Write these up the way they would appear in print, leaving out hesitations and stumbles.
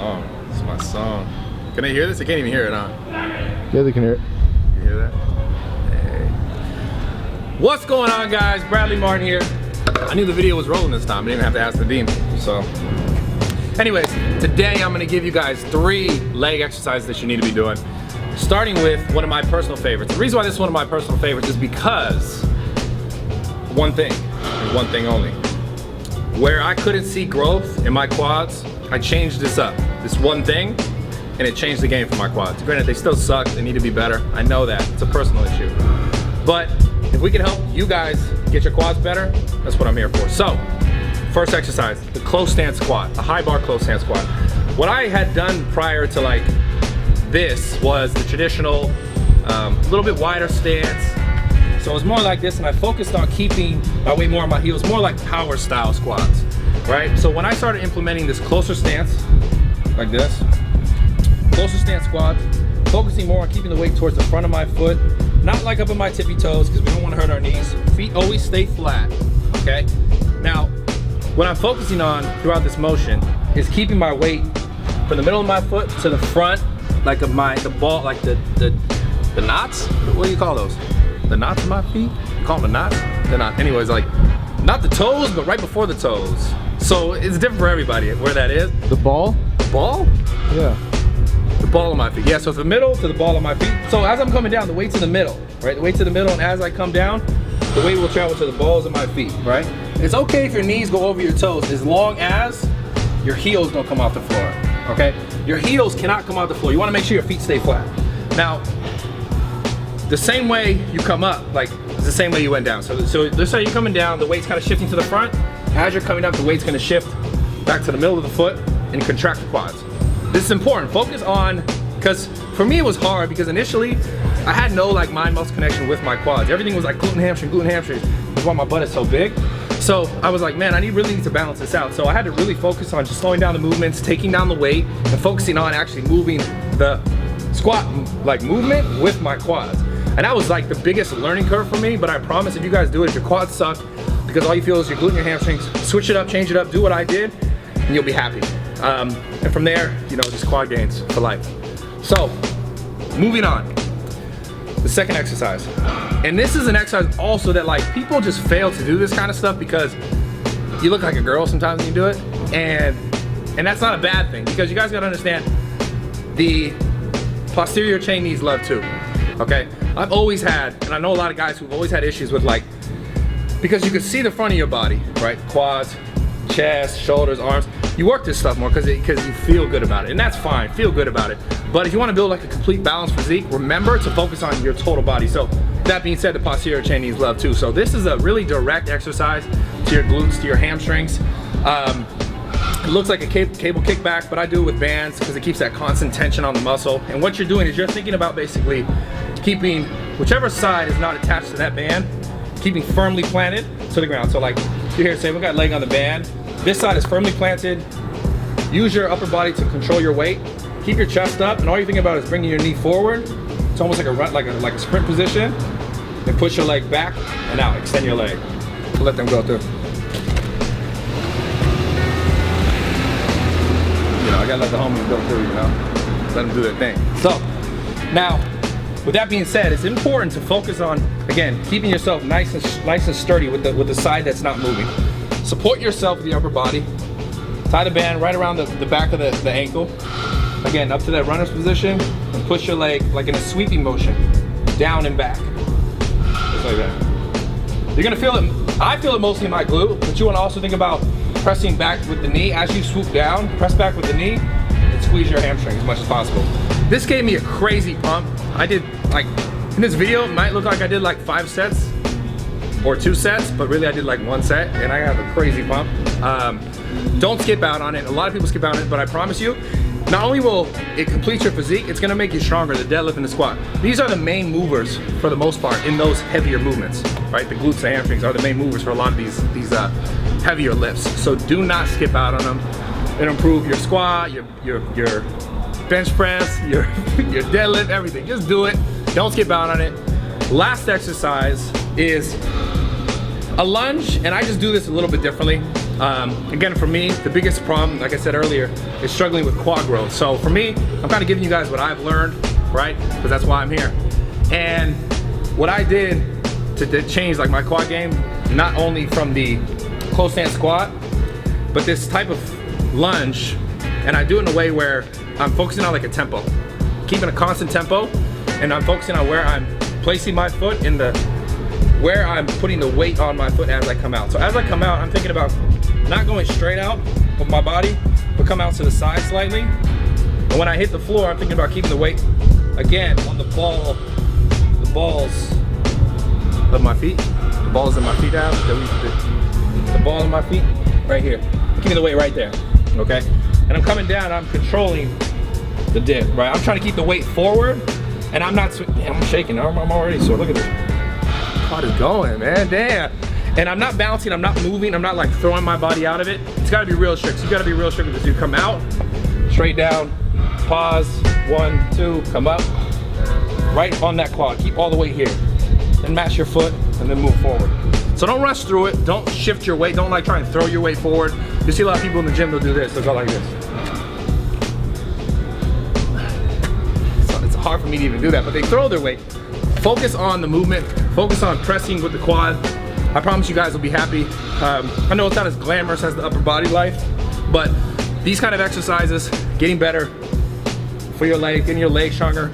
song. It's my song. Can they hear this? I can't even hear it, huh? Yeah, they can hear it. You hear that? Hey. What's going on, guys? Bradley Martyn here. I knew the video was rolling this time. I didn't even have to ask the dean. So, anyways, today I'm gonna give you guys 3 leg exercises that you need to be doing. Starting with one of my personal favorites. The reason why this is one of my personal favorites is because one thing, and one thing only. Where I couldn't see growth in my quads, I changed this up. This one thing, and it changed the game for my quads. Granted, they still suck, they need to be better. I know that, it's a personal issue. But if we can help you guys get your quads better, that's what I'm here for. So, first exercise, the close stance squat, a high bar close stance squat. What I had done prior to like this was the traditional, little bit wider stance. So it was more like this, and I focused on keeping my weight more on my heels, more like power style squats, right? So when I started implementing this closer stance, like this, closer stance squat, focusing more on keeping the weight towards the front of my foot, not like up on my tippy toes, because we don't want to hurt our knees. Feet always stay flat, okay? Now, what I'm focusing on throughout this motion is keeping my weight from the middle of my foot to the front, like of the ball, like the knots? What do you call those? The knots of my feet? You call them the knots? They're not. Anyways, like, not the toes, but right before the toes. So it's different for everybody where that is. The ball? The ball? Yeah. The ball of my feet. Yeah, so it's the middle to the ball of my feet. So as I'm coming down, the weight's in the middle, right? The weight's in the middle, and as I come down, the weight will travel to the balls of my feet, right? It's okay if your knees go over your toes as long as your heels don't come off the floor, okay? Your heels cannot come off the floor. You wanna make sure your feet stay flat. Now, the same way you come up, like, it's the same way you went down. So let's say you're coming down, the weight's kind of shifting to the front. As you're coming up, the weight's gonna shift back to the middle of the foot and contract the quads. This is important. Focus on, because for me it was hard because initially I had no like mind muscle connection with my quads. Everything was like glute and hamstring. That's why my butt is so big. So I was like, man, I really need to balance this out. So I had to really focus on just slowing down the movements, taking down the weight, and focusing on actually moving the squat like movement with my quads. And that was like the biggest learning curve for me, but I promise if you guys do it, if your quads suck, because all you feel is your glute and your hamstrings, switch it up, change it up, do what I did, and you'll be happy. And from there, you know, just quad gains for life. So, moving on. The second exercise. And this is an exercise also that like people just fail to do this kind of stuff because you look like a girl sometimes when you do it. And that's not a bad thing because you guys gotta understand the posterior chain needs love too, okay? I've always had, and I know a lot of guys who've always had issues with like, because you can see the front of your body, right? Quads, chest, shoulders, arms. You work this stuff more because you feel good about it, and that's fine, feel good about it. But if you want to build like a complete balanced physique, remember to focus on your total body. So that being said, the posterior chain needs love too. So this is a really direct exercise to your glutes, to your hamstrings. It looks like a cable kickback, but I do it with bands because it keeps that constant tension on the muscle. And what you're doing is you're thinking about basically keeping whichever side is not attached to that band, keeping firmly planted to the ground. So like you're here, say we got leg on the band, this side is firmly planted. Use your upper body to control your weight. Keep your chest up, and all you're thinking about is bringing your knee forward. It's almost like a run, like a sprint position. And push your leg back and out. Extend your leg. Let them go through. You know, I gotta let the homies go through. You know, let them do their thing. So now, with that being said, it's important to focus on, again, keeping yourself nice and sturdy with the side that's not moving. Support yourself with the upper body. Tie the band right around the back of the ankle. Again, up to that runner's position, and push your leg like in a sweeping motion, down and back. Just like that. You're gonna feel it, I feel it mostly in my glute, but you wanna also think about pressing back with the knee. As you swoop down, press back with the knee, and squeeze your hamstring as much as possible. This gave me a crazy pump. I did, like, in this video, it might look like I did like 5 sets, or 2 sets, but really I did like 1 set, and I have a crazy pump. Don't skip out on it. A lot of people skip out on it, but I promise you, not only will it complete your physique, it's gonna make you stronger, the deadlift and the squat. These are the main movers for the most part in those heavier movements, right? The glutes and hamstrings are the main movers for a lot of these heavier lifts. So do not skip out on them. It'll improve your squat, your bench press, your deadlift, everything. Just do it, don't skip out on it. Last exercise is a lunge, and I just do this a little bit differently. Again, for me, the biggest problem, like I said earlier, is struggling with quad growth. So for me, I'm kind of giving you guys what I've learned, right? Because that's why I'm here. And what I did to change like my quad game, not only from the close stance squat, but this type of lunge, and I do it in a way where I'm focusing on like a tempo, keeping a constant tempo, and I'm focusing on where I'm placing my foot in the, where I'm putting the weight on my foot as I come out. So as I come out, I'm thinking about not going straight out with my body, but come out to the side slightly. And when I hit the floor, I'm thinking about keeping the weight, again, on the balls of my feet. The balls of my feet out, the ball of my feet, right here. Keeping the weight right there, okay? And I'm coming down, I'm controlling the dip, right? I'm trying to keep the weight forward, and I'm not, damn, I'm shaking, I'm already sore, look at this. Quad is going, man, damn. And I'm not bouncing, I'm not moving, I'm not like throwing my body out of it. It's gotta be real strict. So you gotta be real strict with this. You come out, straight down, pause, 1, 2, come up, right on that quad. Keep all the weight here. Then match your foot, and then move forward. So don't rush through it, don't shift your weight, don't like try and throw your weight forward. You see a lot of people in the gym, they'll do this, they'll go like this. So it's hard for me to even do that, but they throw their weight. Focus on the movement, focus on pressing with the quad. I promise you guys will be happy. I know it's not as glamorous as the upper body life, but these kind of exercises, getting better for your leg, getting your legs stronger,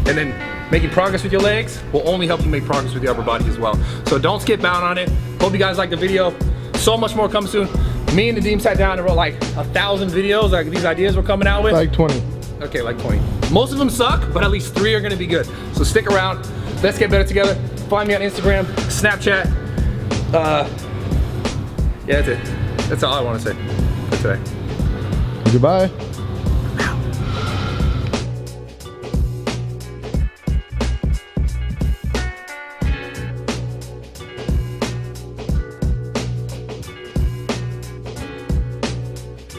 and then making progress with your legs will only help you make progress with your upper body as well. So don't skip out on it. Hope you guys like the video. So much more coming soon. Me and Nadeem sat down and wrote like 1,000 videos, like these ideas we're coming out with. Like 20. Okay, like 20. Most of them suck, but at least 3 are gonna be good. So stick around. Let's get better together. Find me on Instagram, Snapchat. Yeah, that's it. That's all I want to say for today. Goodbye.